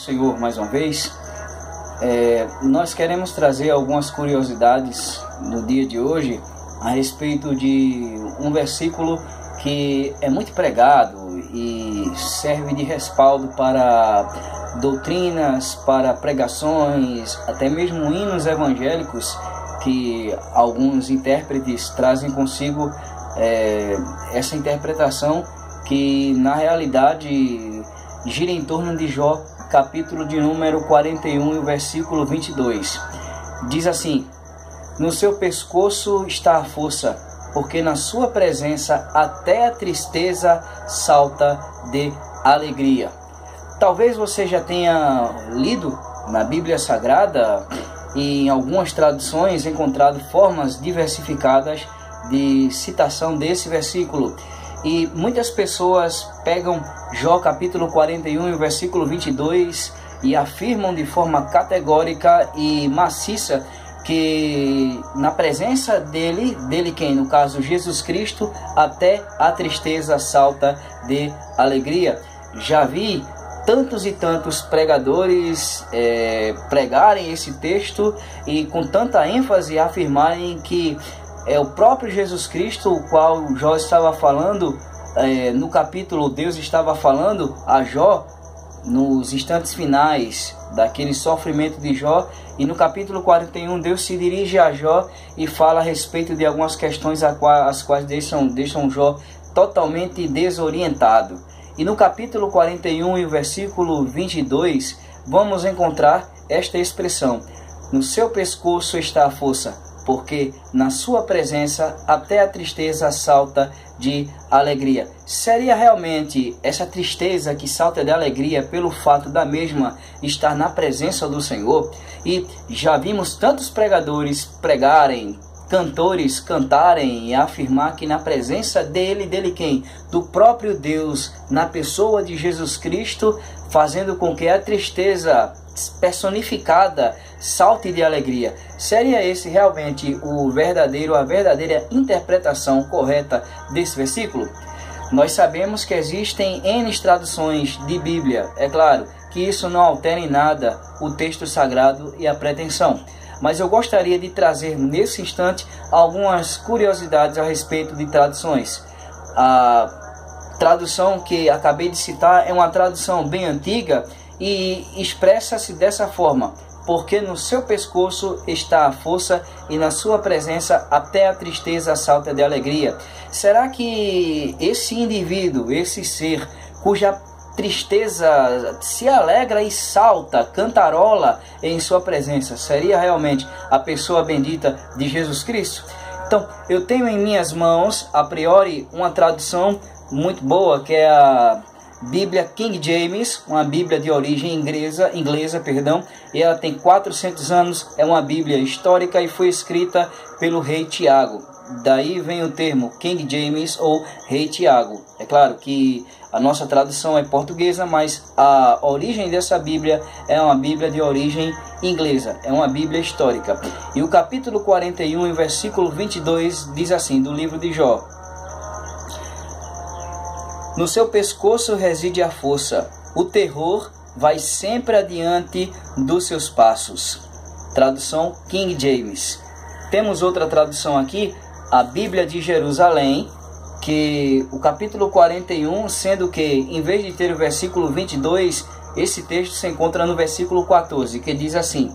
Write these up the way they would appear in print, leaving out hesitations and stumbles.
Senhor mais uma vez. Nós queremos trazer algumas curiosidades no dia de hoje a respeito de um versículo que é muito pregado e serve de respaldo para doutrinas, para pregações, até mesmo hinos evangélicos que alguns intérpretes trazem consigo essa interpretação que na realidade gira em torno de Jó, capítulo de número 41 e o versículo 22. Diz assim: no seu pescoço está a força, porque na sua presença até a tristeza salta de alegria. Talvez você já tenha lido na Bíblia Sagrada e em algumas traduções encontrado formas diversificadas de citação desse versículo. E muitas pessoas pegam Jó capítulo 41 e o versículo 22 e afirmam de forma categórica e maciça que na presença dele quem? No caso Jesus Cristo, até a tristeza salta de alegria. Já vi tantos e tantos pregadores pregarem esse texto e com tanta ênfase afirmarem que é o próprio Jesus Cristo, o qual Jó estava falando, no capítulo Deus estava falando a Jó nos instantes finais daquele sofrimento de Jó, e no capítulo 41 Deus se dirige a Jó e fala a respeito de algumas questões as quais deixam Jó totalmente desorientado. E no capítulo 41 e o versículo 22 vamos encontrar esta expressão: no seu pescoço está a força, porque na sua presença até a tristeza salta de alegria. Seria realmente essa tristeza que salta de alegria pelo fato da mesma estar na presença do Senhor? E já vimos tantos pregadores pregarem, cantores cantarem e afirmar que na presença dele quem? Do próprio Deus, na pessoa de Jesus Cristo, fazendo com que a tristeza personificada salte de alegria. Seria esse realmente a verdadeira interpretação correta desse versículo? Nós sabemos que existem N traduções de Bíblia. É claro que isso não altera em nada o texto sagrado e a pretensão, mas eu gostaria de trazer nesse instante algumas curiosidades a respeito de traduções. A tradução que acabei de citar é uma tradução bem antiga e expressa-se dessa forma: porque no seu pescoço está a força e na sua presença até a tristeza salta de alegria. Será que esse indivíduo, esse ser cuja tristeza se alegra e salta, cantarola em sua presença, seria realmente a pessoa bendita de Jesus Cristo? Então, eu tenho em minhas mãos, a priori, uma tradução muito boa, que é a Bíblia King James, uma Bíblia de origem inglesa, e ela tem 400 anos, é uma Bíblia histórica e foi escrita pelo rei Tiago. Daí vem o termo King James ou Rei Tiago. É claro que a nossa tradução é portuguesa, mas a origem dessa Bíblia é uma Bíblia de origem inglesa, é uma Bíblia histórica. E o capítulo 41 e versículo 22 diz assim, do livro de Jó: no seu pescoço reside a força, o terror vai sempre adiante dos seus passos. Tradução King James. Temos outra tradução aqui, a Bíblia de Jerusalém, que o capítulo 41, sendo que em vez de ter o versículo 22, esse texto se encontra no versículo 14, que diz assim: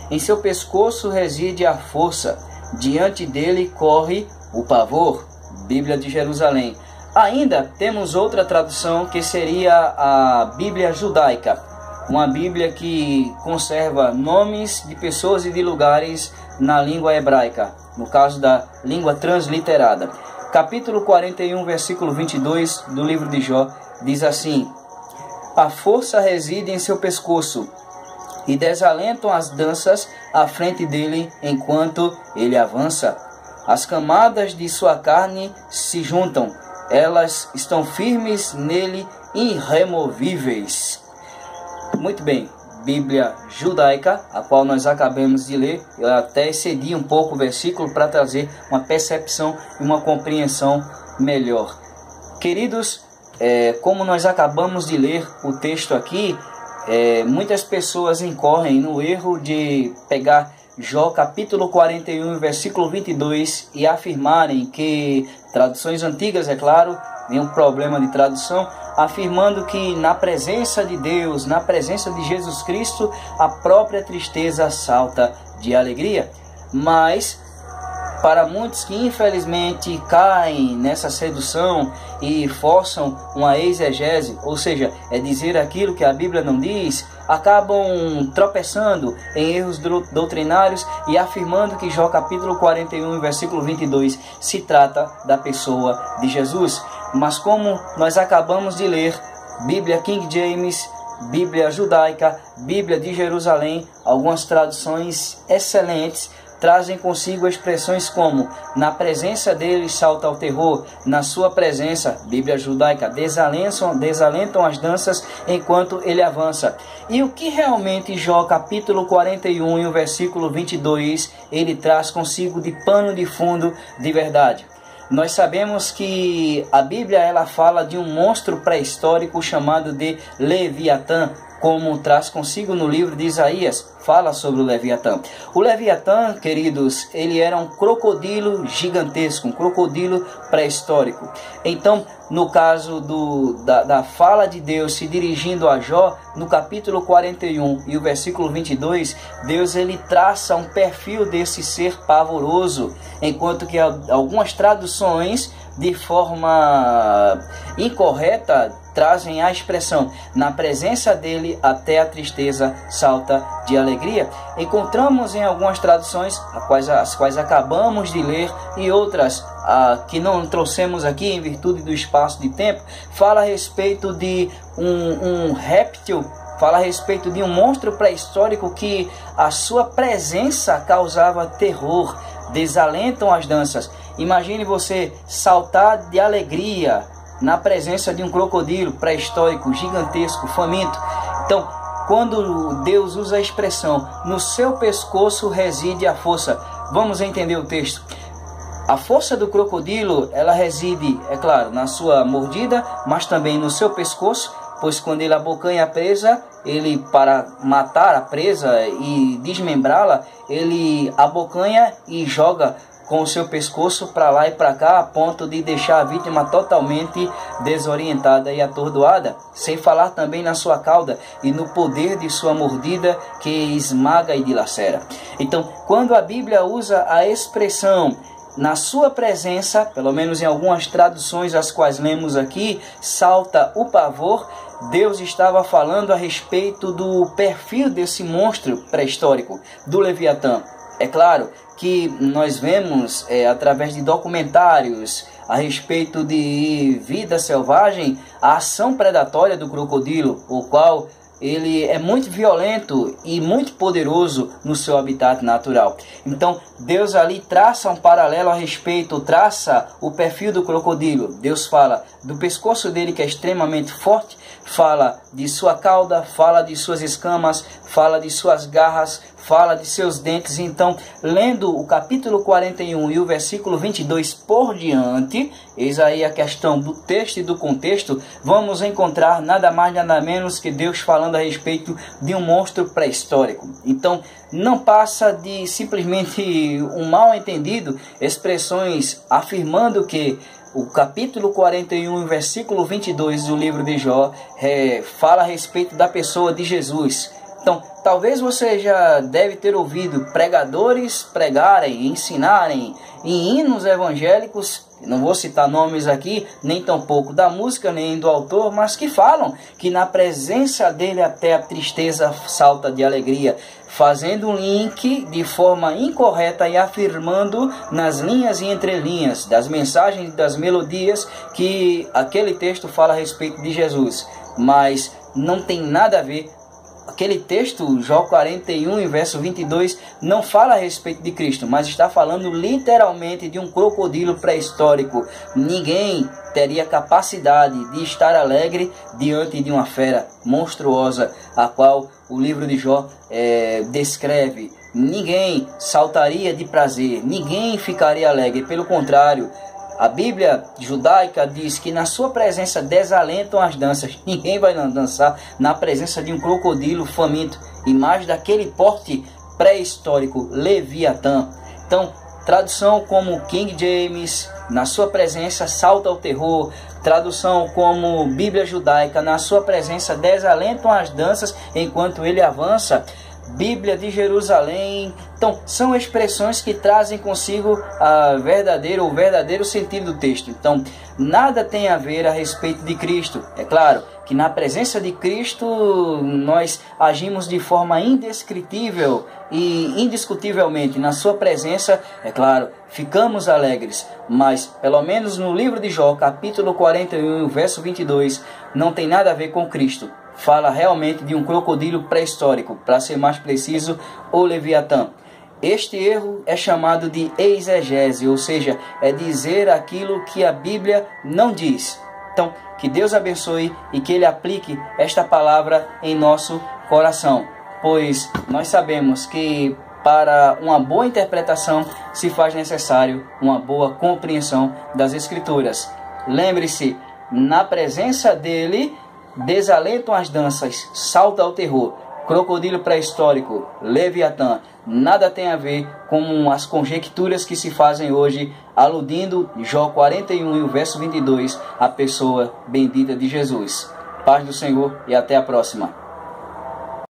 em seu pescoço reside a força, diante dele corre o pavor. Bíblia de Jerusalém. Ainda temos outra tradução que seria a Bíblia judaica, uma Bíblia que conserva nomes de pessoas e de lugares na língua hebraica, no caso da língua transliterada. Capítulo 41, versículo 22 do livro de Jó diz assim: a força reside em seu pescoço e desalentam as danças à frente dele enquanto ele avança. As camadas de sua carne se juntam, elas estão firmes nele, irremovíveis. Muito bem, Bíblia judaica, a qual nós acabamos de ler. Eu até excedi um pouco o versículo para trazer uma percepção e uma compreensão melhor. Queridos, como nós acabamos de ler o texto aqui, muitas pessoas incorrem no erro de pegar Jó capítulo 41, versículo 22 e afirmarem que, traduções antigas, é claro, nenhum problema de tradução, afirmando que na presença de Deus, na presença de Jesus Cristo, a própria tristeza salta de alegria. Mas para muitos que infelizmente caem nessa sedução e forçam uma exegese, ou seja, é dizer aquilo que a Bíblia não diz, acabam tropeçando em erros doutrinários e afirmando que Jó capítulo 41, versículo 22 se trata da pessoa de Jesus. Mas como nós acabamos de ler, Bíblia King James, Bíblia Judaica, Bíblia de Jerusalém, algumas traduções excelentes trazem consigo expressões como: na presença dele salta o terror, na sua presença, Bíblia Judaica, desalentam as danças enquanto ele avança. E o que realmente Jó capítulo 41 e o versículo 22 ele traz consigo de pano de fundo de verdade? Nós sabemos que a Bíblia ela fala de um monstro pré-histórico chamado de Leviatã, como traz consigo no livro de Isaías, fala sobre o Leviatã. O Leviatã, queridos, ele era um crocodilo gigantesco, um crocodilo pré-histórico. Então, no caso da fala de Deus se dirigindo a Jó, no capítulo 41 e o versículo 22, Deus ele traça um perfil desse ser pavoroso, enquanto que algumas traduções, de forma incorreta, trazem a expressão: na presença dele até a tristeza salta de alegria. Encontramos em algumas traduções, as quais acabamos de ler, e outras que não trouxemos aqui em virtude do espaço de tempo, fala a respeito de um réptil, fala a respeito de um monstro pré-histórico que a sua presença causava terror, desalentam as danças. Imagine você saltar de alegria na presença de um crocodilo pré-histórico, gigantesco, faminto. Então, quando Deus usa a expressão, no seu pescoço reside a força, vamos entender o texto. A força do crocodilo, ela reside, é claro, na sua mordida, mas também no seu pescoço, pois quando ele abocanha a presa, ele, para matar a presa e desmembrá-la, ele abocanha e joga com o seu pescoço para lá e para cá, a ponto de deixar a vítima totalmente desorientada e atordoada, sem falar também na sua cauda e no poder de sua mordida que esmaga e dilacera. Então, quando a Bíblia usa a expressão na sua presença, pelo menos em algumas traduções as quais lemos aqui, salta o pavor, Deus estava falando a respeito do perfil desse monstro pré-histórico, do Leviatã. É claro que nós vemos através de documentários a respeito de vida selvagem a ação predatória do crocodilo, o qual ele é muito violento e muito poderoso no seu habitat natural. Então Deus ali traça um paralelo a respeito, traça o perfil do crocodilo. Deus fala do pescoço dele, que é extremamente forte, fala de sua cauda, fala de suas escamas, fala de suas garras, fala de seus dentes. Então, lendo o capítulo 41 e o versículo 22 por diante, eis aí a questão do texto e do contexto, vamos encontrar nada mais nada menos que Deus falando a respeito de um monstro pré-histórico. Então, não passa de simplesmente um mal entendido, expressões afirmando que o capítulo 41, versículo 22 do livro de Jó fala a respeito da pessoa de Jesus. Então, talvez você já deve ter ouvido pregadores pregarem, ensinarem em hinos evangélicos, não vou citar nomes aqui, nem tampouco da música, nem do autor, mas que falam que na presença dele até a tristeza salta de alegria, fazendo um link de forma incorreta e afirmando nas linhas e entrelinhas das mensagens e das melodias que aquele texto fala a respeito de Jesus, mas não tem nada a ver. Aquele texto, Jó 41, verso 22, não fala a respeito de Cristo, mas está falando literalmente de um crocodilo pré-histórico. Ninguém teria capacidade de estar alegre diante de uma fera monstruosa, a qual o livro de Jó descreve. Ninguém saltaria de prazer, ninguém ficaria alegre. Pelo contrário, A Bíblia judaica diz que na sua presença desalentam as danças. Ninguém vai dançar na presença de um crocodilo faminto, imagem daquele porte pré-histórico, Leviatã. Então, tradução como King James, na sua presença salta ao terror. Tradução como Bíblia judaica, na sua presença desalentam as danças enquanto ele avança. Bíblia de Jerusalém. Então, são expressões que trazem consigo o verdadeiro sentido do texto. Então, nada tem a ver a respeito de Cristo. É claro que na presença de Cristo nós agimos de forma indescritível e indiscutivelmente. Na sua presença, é claro, ficamos alegres. Mas, pelo menos no livro de Jó, capítulo 41, verso 22, não tem nada a ver com Cristo. Fala realmente de um crocodilo pré-histórico, para ser mais preciso, o Leviatã. Este erro é chamado de exegese, ou seja, é dizer aquilo que a Bíblia não diz. Então, que Deus abençoe e que Ele aplique esta palavra em nosso coração, pois nós sabemos que para uma boa interpretação se faz necessário uma boa compreensão das Escrituras. Lembre-se, na presença dEle desalentam as danças, salta ao terror. Crocodilo pré-histórico, Leviatã, nada tem a ver com as conjecturas que se fazem hoje, aludindo Jó 41 e o verso 22, a pessoa bendita de Jesus. Paz do Senhor e até a próxima.